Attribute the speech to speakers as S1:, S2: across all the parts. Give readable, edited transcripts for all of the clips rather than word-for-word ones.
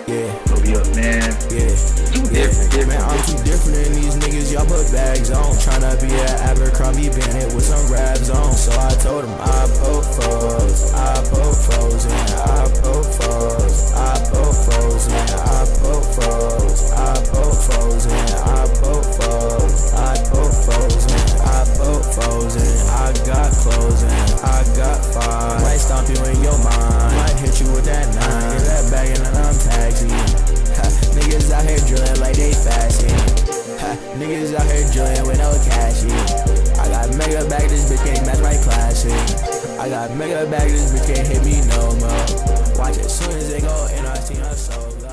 S1: Yeah.
S2: Toby up, man.
S1: Yeah.
S2: Different.
S1: Man, I'm too different than these niggas, y'all put bags on. Tryna be an Abercrombie bandit with some raps on. So I told him I poke foes, I poke foes, and I poke foes, I poke foes, and I poke foes, I poke foes, and I poke foes, I poke foes, and I poke foes, and I got clothes, and I got fire. Might stomp you in your mind, might hit you with that 9. Get that bag and then I'm taxi. Niggas out here drilling like they fashion. Niggas out here drilling with no cash. I got mega bag, this bitch can't match my classic. I got mega bag, this bitch can't hit me no more. Watch it, soon as they go in, I see my soul go.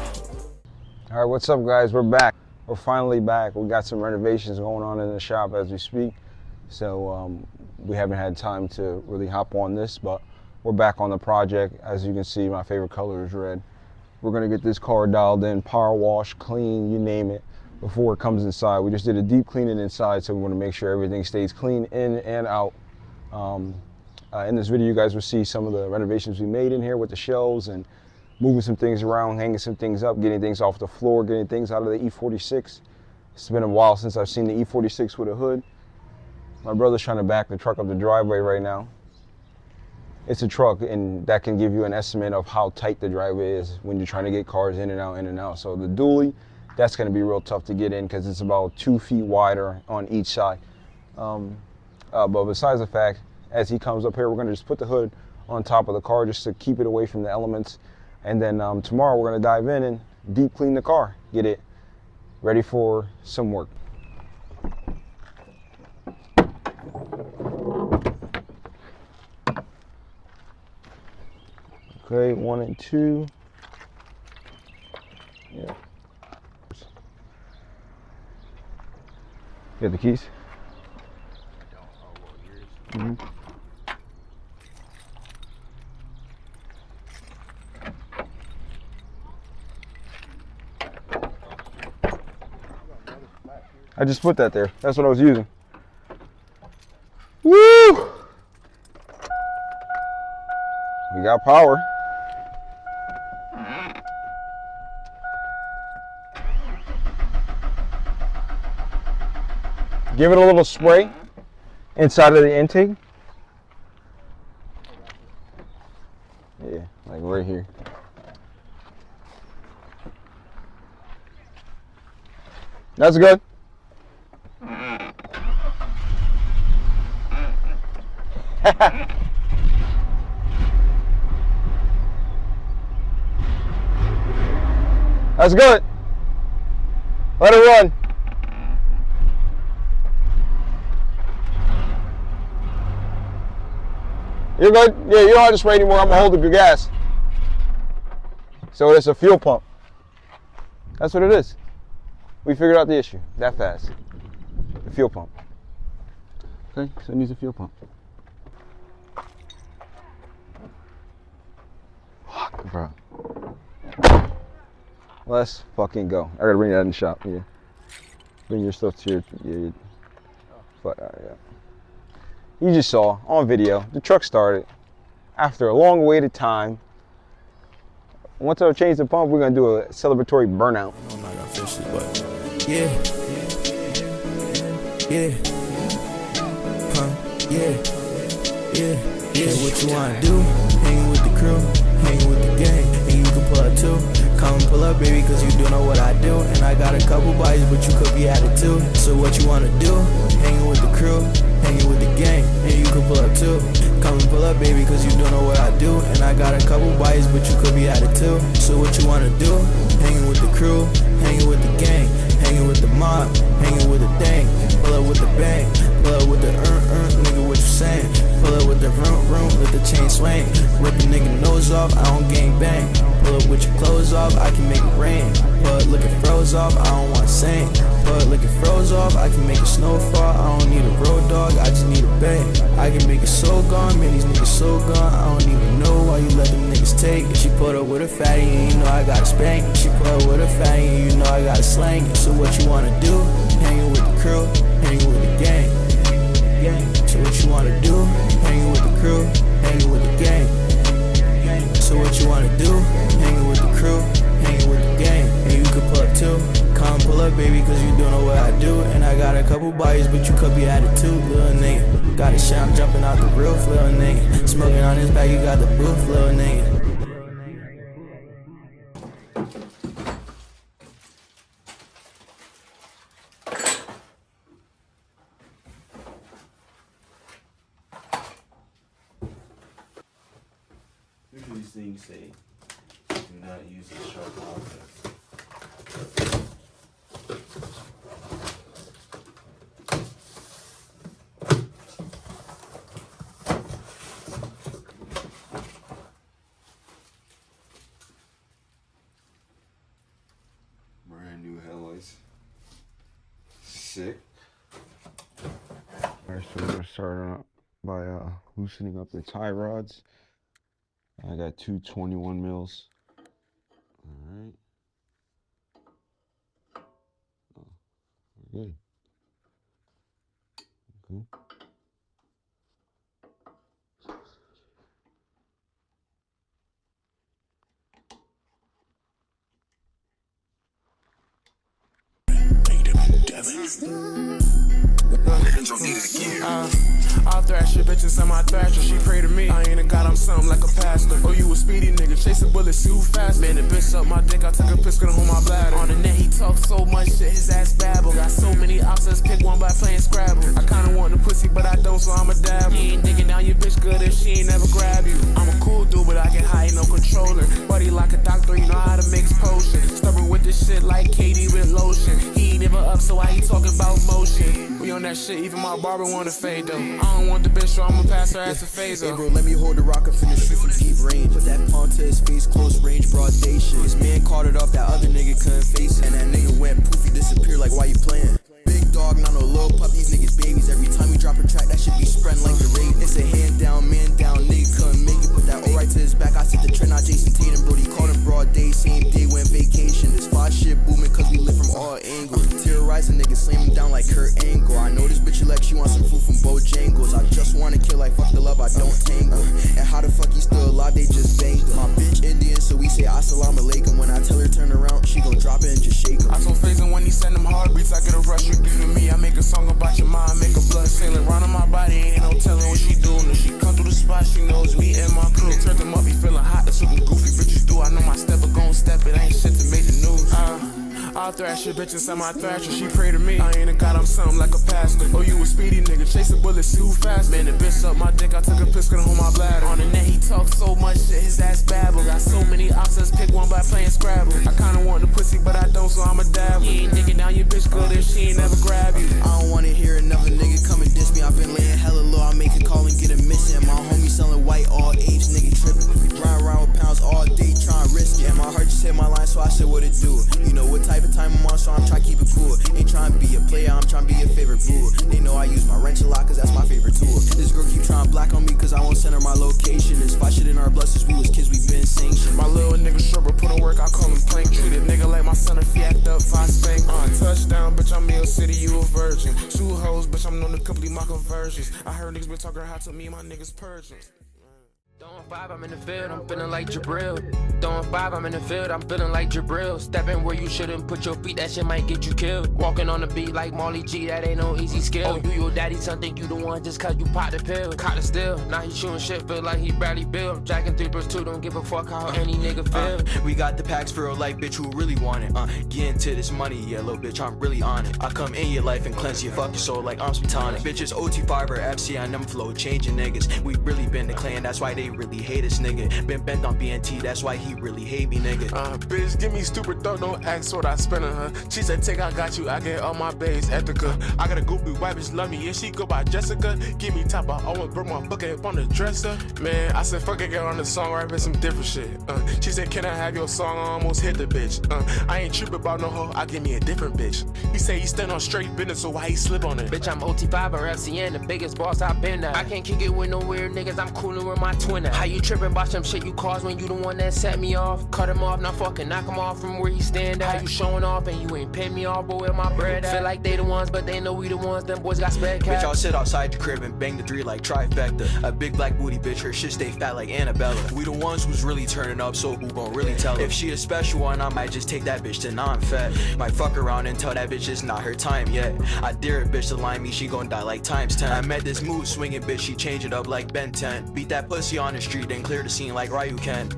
S3: All right, what's up, guys? We're back. We're finally back. We got some renovations going on in the shop as we speak. So we haven't had time to really hop on this, but we're back on the project. As you can see, my favorite color is red. We're gonna get this car dialed in, power wash, clean, you name it, before it comes inside. We just did a deep cleaning inside, so we wanna make sure everything stays clean in and out. In this video, you guys will see some of the renovations we made in here with the shelves and moving some things around, hanging some things up, getting things off the floor, getting things out of the E46. It's been a while since I've seen the E46 with a hood. My brother's trying to back the truck up the driveway right now. It's a truck, and that can give you an estimate of how tight the driveway is when you're trying to get cars in and out, in and out. So the dually, that's going to be real tough to get in because it's about 2 feet wider on each side. But besides the fact, as he comes up here, we're going to just put the hood on top of the car just to keep it away from the elements. And then tomorrow we're going to dive in and deep clean the car, get it ready for some work. Okay, 1 and 2. Yeah. You got the keys? Mm-hmm. I just put that there. That's what I was using. Woo! We got power. Give it a little spray inside of the intake. Yeah, like right here. That's good. That's good. Let it run. You're good? Yeah, you don't have to spray anymore. I'm gonna hold up your gas. So it's a fuel pump. That's what it is. We figured out the issue that fast. The fuel pump. Okay, so it needs a fuel pump. Fuck, bro. Let's fucking go. I gotta bring that in the shop. Yeah. Bring your stuff to your fuck, yeah. You just saw on video, the truck started after a long waited time. Once I change the pump, we're gonna do a celebratory burnout.
S1: I'm not gonna finish this, but yeah. What you wanna do? Hanging with the crew, hanging with the gang, and you can pull up too. Come and pull up, baby, cause you do know what I do. And I got a couple bodies, but you could be added too. So what you wanna do? Hanging with the crew, hanging with the gang, and you can pull up too. Come and pull up, baby, cause you do know what I do. And I got a couple bodies, but you could be added too. So what you wanna do? Hanging with the crew, hanging with the gang, hanging with the mob, hanging with the thing. Pull up with the bang, pull up with the nigga, what you saying? Pull up with the room, let the chain swing. Rip a nigga nose off, I don't gang bang. Pull up with your clothes off, I can make it rain. But look at froze off, I don't wanna sing. But look at froze off, I can make a snowfall. I don't need a road dog, I just need a bang. I can make it so gone, man, these niggas so gone. I don't even know why you let them niggas take it. She put up with a fatty, and you know I gotta spank it. She put up with a fatty, and you know I gotta slang it. So what you wanna do? Hanging with the crew, hanging with the gang. So what you wanna do? Hanging with the crew, hanging with the gang. So what you wanna do? Hanging with the crew, hanging with the cause you don't know what I do. And I got a couple bodies, but you could be attitude, little nigga. Got a shit, I'm jumping out the roof, little nigga. Smoking on his back, you got the booth, little nigga.
S4: Usually these things say, do not use a sharp object. Brand new headlights. Sick.
S3: Alright, so we're gonna start out by loosening up the tie rods. I got two 21 mils. Alright. Oh, we're good. Okay.
S5: I'll thrash your bitch inside my thrasher. She pray to me. I ain't a god, I'm something like a pastor. Oh, you a speedy nigga, chasing bullets too fast. Man, the bitch up my dick, I took a piss, couldn't hold my bladder. On the net, he talk so much shit, his ass babble. Got so many options, pick one by playing Scrabble. I kinda want the pussy, but I don't, so I'm a dabble. You ain't digging down your bitch good if she ain't never grab you. I'm a cool dude, but I get high, no controller. Buddy like a doctor, you know how to mix potions. Stubborn with this shit like Katie with lotion. He ain't never up, so why he talking about motion? We on that shit, even my barber wanna fade though. I don't want the bitch, so I'ma pass her as a phaser.
S1: Hey bro, let me hold the rock and finish shoot from deep range. Put that pawn to his face, close range, broad day shit. This man caught it off, that other nigga couldn't face it. And that nigga went poofy, disappeared like why you playing? Big dog, not no little puppies, niggas babies. Every time we drop a track, that shit be spreading like the rain. It's a hand down, man down, nigga couldn't make it. Put that all right to his back, I set the trend, not Jason Tatum. Brody called him broad day, same day went vacation. This fly shit booming cause we live from all angles. Terrorizing niggas, slam him down like Kurt Angle. I know this bitch elect, she wants some food from Bojangles. I just wanna kill like fuck the love, I don't tangle. And how the fuck he still alive, they just banged him. My bitch Indian, so we say assalamu alaikum. When I tell her turn around, she gon' drop it and just shake him.
S5: I told Faison when he send them heartbeats, I get a rush, you give to me. I make a song about your mind, make a blood sailing round on my body, ain't no telling what she doing. If she come through the spot, she knows me and my crew. Turned them up, he feeling hot, that's what them goofy bitches do. I know my step, but gon' step it, ain't shit to make the news. I'll thrash your bitch inside my thrasher. She pray to me. I ain't a god, I'm something like a pastor. Oh, you a speedy nigga, chasing bullets too fast. Man, the bitch up my dick, I took a piss, couldn't hold my bladder. On the net, he talk so much shit, his ass babble. Got so many options, pick one by playing Scrabble. I kinda want the pussy, but I don't, so I'm a dabble. You ain't digging down your bitch good if she ain't never grab you.
S1: I don't wanna hear another nigga come and diss me. I've been laying hella low, I make a call and get a missing. My homie selling white, all apes, nigga tripping. Ride around with pounds all day, trying to risk it. And my heart just hit my line, so I said what it do. You know what type of time I'm on, so I'm trying to keep it cool. Ain't trying to be a player, I'm trying to be your favorite boo. They know I use my wrench a lot, cause that's my favorite tool. This girl keep trying to black on me, cause I won't send her my location. This fight shit in our blood since we was kids, we been sanctioned.
S5: My little nigga short, but put in work, I call him plank. Treat a nigga like my son, if he act up, I spank. Touchdown, bitch, I'm Mill City, you a virgin. Two hoes, bitch, I'm known to complete my conversions. I heard niggas been talking hot to me, my niggas purging.
S6: Throwing five, I'm in the field, I'm feeling like Jabril. Throwing five, I'm in the field, I'm feeling like Jabril. Stepping where you shouldn't put your feet, that shit might get you killed. Walking on the beat like Molly G, that ain't no easy skill. Oh, you your daddy, son, think you the one just cause you pop the pill. Caught the still, now he shooting shit, feel like he Bradley Bill. Jacking 3+2, don't give a fuck how any nigga feel.
S7: We got the packs for a life, bitch, who really want it. Get into this money, yeah, little bitch, I'm really on it. I come in your life and cleanse you, fuck your soul like I'm some tonic. Bitches OT5 or FC, I them flow, changing niggas. We really been the clan, that's why they really hate us, nigga. Been bent on BNT, that's why he really hate me, nigga.
S5: Bitch, give me stupid thought, don't ask what I spend on her. She said, take, I got you, I get all my babes, Ethica. I got a goopy white bitch, love me, yeah, she go by Jessica. Give me top, I almost broke my bucket up on the dresser. Man, I said, fuck it, get on the song, rapping some different shit. She said, can I have your song? I almost hit the bitch. I ain't tripping about no hoe, I give me a different bitch. He say he stand on straight business, so why he slip on it?
S6: Bitch, I'm OT5 or FCN, the biggest boss I've been at. I can't kick it with no weird niggas, I'm coolin' with my twin. that? How you tripping about some shit you caused when you the one that set me off? Cut him off, not fucking knock him off from where he stand at. How you showing off and you ain't paying me off, but where my bread at? Feel like they the ones, but they know we the ones, them boys got spare cash.
S7: Bitch, I'll sit outside the crib and bang the 3 like trifecta. A big black booty bitch, her shit stay fat like Annabella. We the ones who's really turning up, so who gon' really tell her? If she a special one, I might just take that bitch to non-fat. Might fuck around and tell that bitch it's not her time yet. I dare a bitch to line me, she gon' die like times 10. I met this mood swinging bitch, she change it up like Ben 10. Beat that pussy on the street, then clear the scene like Ryu can.